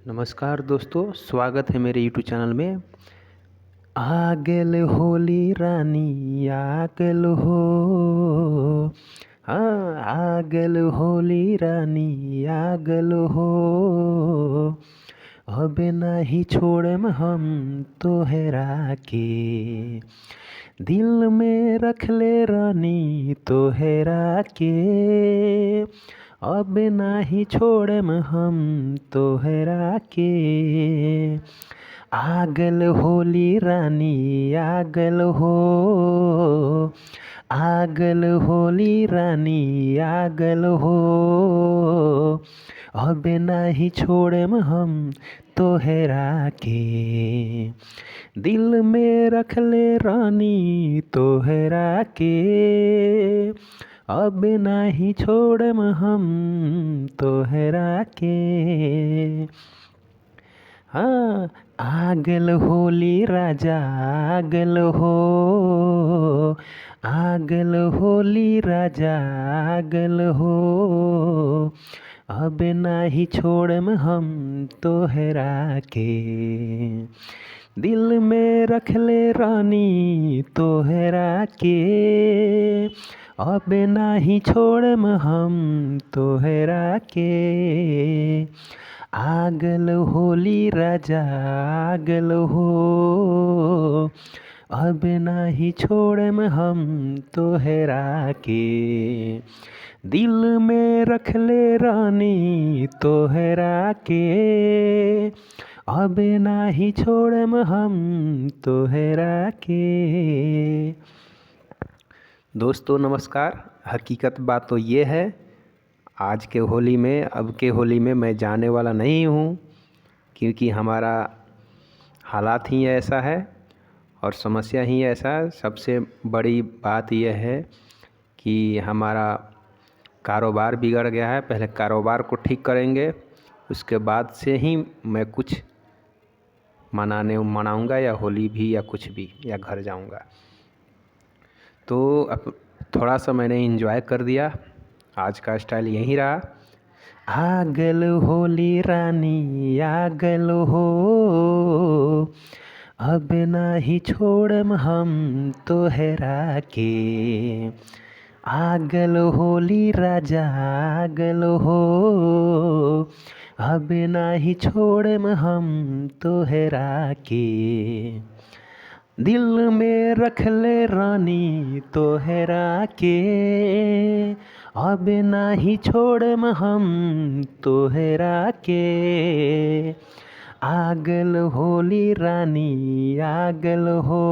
नमस्कार दोस्तों, स्वागत है मेरे यूट्यूब चैनल में। आ गेल होली रानी आ गेल हो। हाँ, आ गेल होली रानी आ गेल हो। अब नहीं छोड़म हम तोहरा के, दिल में रख ले रानी तोहरा के। अब नाही छोड़म हम तोहरा के। आ गेल होली रानी आ गेल हो। आ गेल होली रानी आ गेल हो। अब नाही छोड़म हम तोहरा के, दिल में रख ले रानी तोहरा के। अब नहीं छोड़म हम तोहरा के। हाँ, आ गेल होली राजा आ गेल हो। आ गेल होली राजा आ गेल हो। अब नहीं छोड़म हम तोहरा के, दिल में रख ले रानी तोहरा के। अब नहीं छोड़म हम तोहरा के। आ गेल होली राजा आ गेल हो। अब नहीं छोड़म हम तोहरा के, दिल में रख ले रानी तोहरा के। अब नहीं छोड़म हम तोहरा के। दोस्तों नमस्कार। हकीकत बात तो ये है, आज के होली में अब के होली में मैं जाने वाला नहीं हूँ, क्योंकि हमारा हालात ही ऐसा है और समस्या ही ऐसा है। सबसे बड़ी बात यह है कि हमारा कारोबार बिगड़ गया है। पहले कारोबार को ठीक करेंगे, उसके बाद से ही मैं कुछ मनाऊंगा, या होली भी या कुछ भी, या घर जाऊंगा। तो अब थोड़ा सा मैंने एंजॉय कर दिया। आज का स्टाइल यही रहा। आ गेल होली रानी आ गेल हो। अब नहीं छोड़म हम तोहरा के। आ गेल होली राजा आ गेल हो। अब नहीं छोड़म हम तोहरा के, दिल में रख ले रानी तोहरा के। अब नहीं छोड़म हम तोहरा के। आ गेल होली रानी आ गेल हो।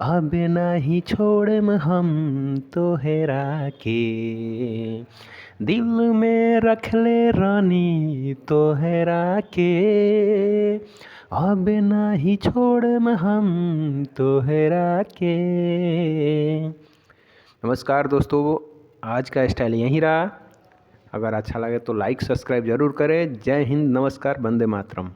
अब नहीं छोड़म हम तोहरा के, दिल में रख ले रानी तोहरा के। अब नहीं छोड़म हम तोहरा के। नमस्कार दोस्तों, आज का स्टाइल यहीं रहा। अगर अच्छा लगे तो लाइक सब्सक्राइब ज़रूर करें। जय हिंद, नमस्कार, वंदे मातरम।